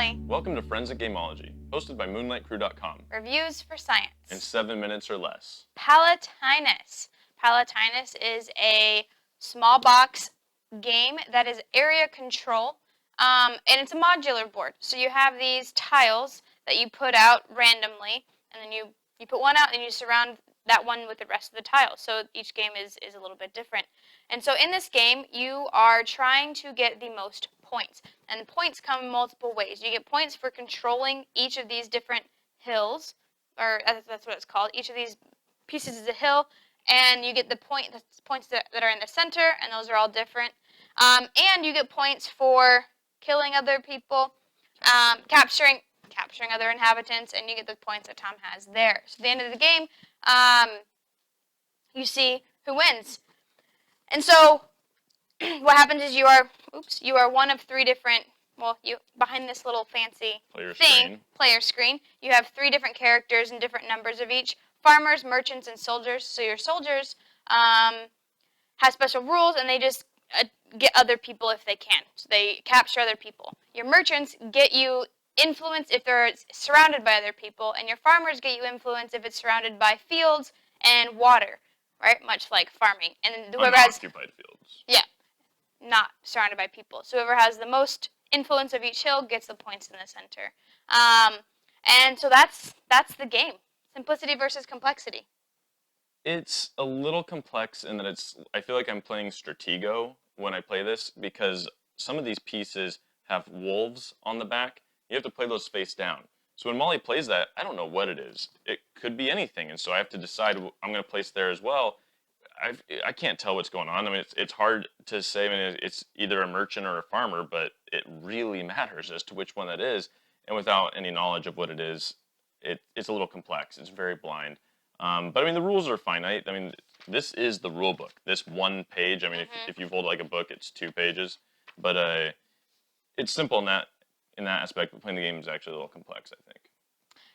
ToMolly. Welcome to Friends at Gameology, hosted by MoonlightCrew.com. Reviews for science. In 7 minutes or less. Palatinus. Palatinus is a small box game that is area control, and it's a modular board. So you have these tiles that you put out randomly, and then you put one out and you surround that one with the rest of the tiles. So each game is a little bit different. And so in this game, you are trying to get the most points. And the points come in multiple ways. You get points for controlling each of these different hills, or that's what it's called. Each of these pieces is a hill, and you get the points that are in the center, and those are all different. And you get points for killing other people, capturing other inhabitants, and you get the points that Tom has there. So at the end of the game, you see who wins. And so what happens is you are one of three different, behind this little fancy player screen, you have three different characters and different numbers of each. Farmers, merchants, and soldiers. So your soldiers have special rules, and they just get other people if they can. So they capture other people. Your merchants get you influence if they're surrounded by other people, and your farmers get you influence if it's surrounded by fields and water, right? Much like farming. And whoever has unoccupied fields. Yeah, not surrounded by people. So whoever has the most influence of each hill gets the points in the center. And so that's the game. Simplicity versus complexity. It's a little complex in that I feel like I'm playing Stratego when I play this, because some of these pieces have wolves on the back. You have to play those face down. So when Molly plays that, I don't know what it is. It could be anything, and so I have to decide I'm going to place there as well. I can't tell what's going on. I mean, it's hard to say. I mean, it's either a merchant or a farmer, but it really matters as to which one that is. And without any knowledge of what it is, it's a little complex. It's very blind. But I mean, the rules are finite. I mean, this is the rule book. This one page. I mean, if you fold like a book, it's 2 pages. But it's simple in that aspect. But playing the game is actually a little complex, I think.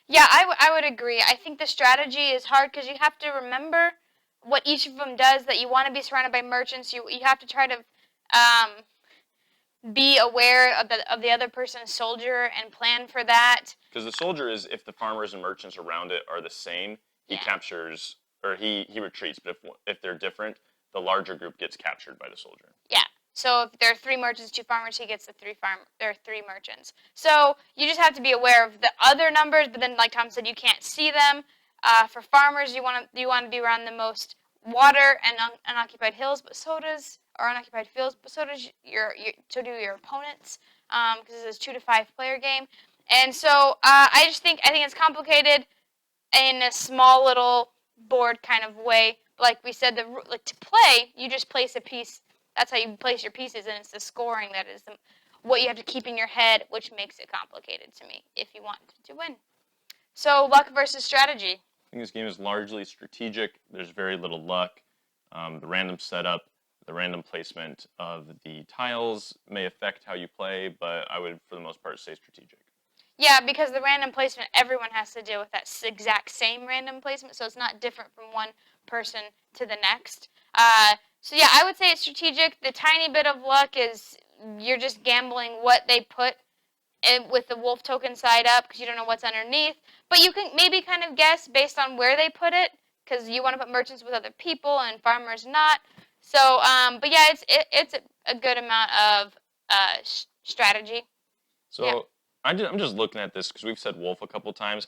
Yeah, I would agree. I think the strategy is hard because you have to remember what each of them does. That you want to be surrounded by merchants. You have to try to be aware of the other person's soldier and plan for that. Because the soldier is, if the farmers and merchants around it are the same, he captures, or he retreats. But if they're different, the larger group gets captured by the soldier. Yeah. So if there are 3 merchants, 2 farmers, he gets the 3 merchants. So you just have to be aware of the other numbers, but then, like Tom said, you can't see them. For farmers, you want to be around the most water and unoccupied hills, but unoccupied fields, but so do your opponents, because this is a 2 to 5 player game. And so I think it's complicated in a small little board kind of way. Like we said, to play, you just place a piece. That's how you place your pieces, and it's the scoring that is what you have to keep in your head, which makes it complicated to me if you want to win. So luck versus strategy. I think this game is largely strategic. There's very little luck. The random setup, the random placement of the tiles may affect how you play, but I would, for the most part, say strategic. Yeah, because the random placement, everyone has to deal with that exact same random placement, so it's not different from one person to the next. So yeah, I would say it's strategic. The tiny bit of luck is you're just gambling what they put with the wolf token side up, because you don't know what's underneath. But you can maybe kind of guess based on where they put it, because you want to put merchants with other people and farmers not. So, but yeah, it's a good amount of strategy. So yeah. I'm just looking at this because we've said wolf a couple times,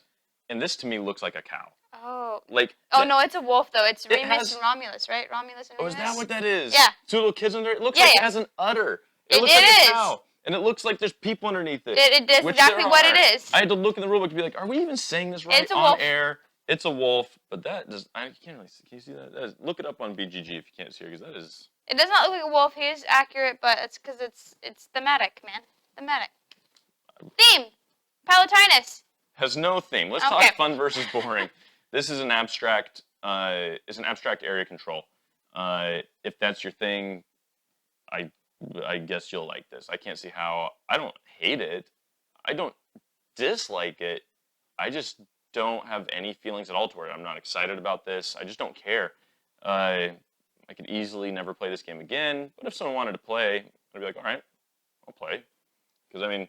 and this to me looks like a cow. Oh. Like. No, it's a wolf though. It's Remus and Romulus, right? Romulus and Remus. Oh, is that what that is? Yeah. 2 little kids under it. It looks like it has an udder. It looks like a cow. And it looks like there's people underneath it. It is exactly what it is. I had to look in the rulebook to be like, are we even saying this right on air? It's a wolf, but that does. I can't really see. Can you see that? Look it up on BGG if you can't see it, because that is. It does not look like a wolf. He is accurate, but it's because it's thematic, man. Thematic. Theme. Palatinus. Has no theme. Let's talk fun versus boring. This is an abstract. It's an abstract area control. If that's your thing, I guess you'll like this. I can't see how. I don't hate it. I don't dislike it. I just don't have any feelings at all toward it. I'm not excited about this. I just don't care. I could easily never play this game again. But if someone wanted to play, I'd be like, all right, I'll play. Because, I mean,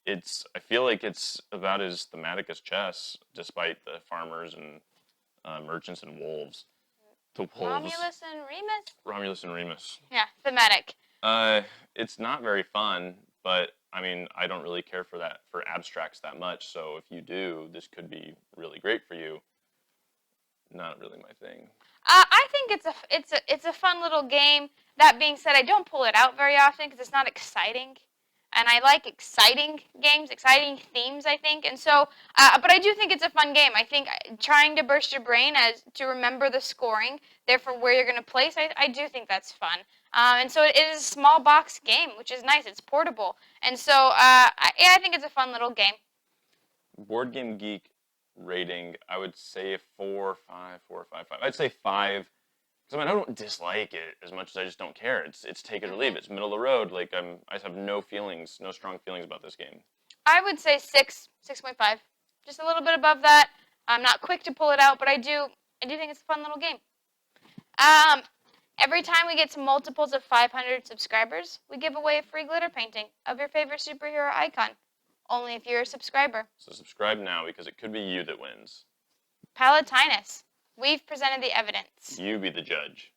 I feel like it's about as thematic as chess, despite the farmers and merchants and wolves. The wolves, Romulus and Remus? Romulus and Remus. Yeah, thematic. It's not very fun, but I mean, I don't really care for abstracts that much. So if you do, this could be really great for you. Not really my thing. I think it's a fun little game. That being said, I don't pull it out very often because it's not exciting, and I like exciting games, exciting themes. I think, and so, but I do think it's a fun game. I think trying to burst your brain as to remember the scoring, therefore where you're going to place. I do think that's fun. And so it is a small box game, which is nice. It's portable, and so I think it's a fun little game. Board Game Geek rating, I would say 4, 5, 4, 5, 5. I'd say 5. Because I mean, I don't dislike it as much as I just don't care. It's take it or leave. It's middle of the road. Like I just have no feelings, no strong feelings about this game. I would say 6, 6.5. Just a little bit above that. I'm not quick to pull it out, but I do think it's a fun little game. Every time we get to multiples of 500 subscribers, we give away a free glitter painting of your favorite superhero icon. Only if you're a subscriber. So subscribe now because it could be you that wins. Palatinus, we've presented the evidence. You be the judge.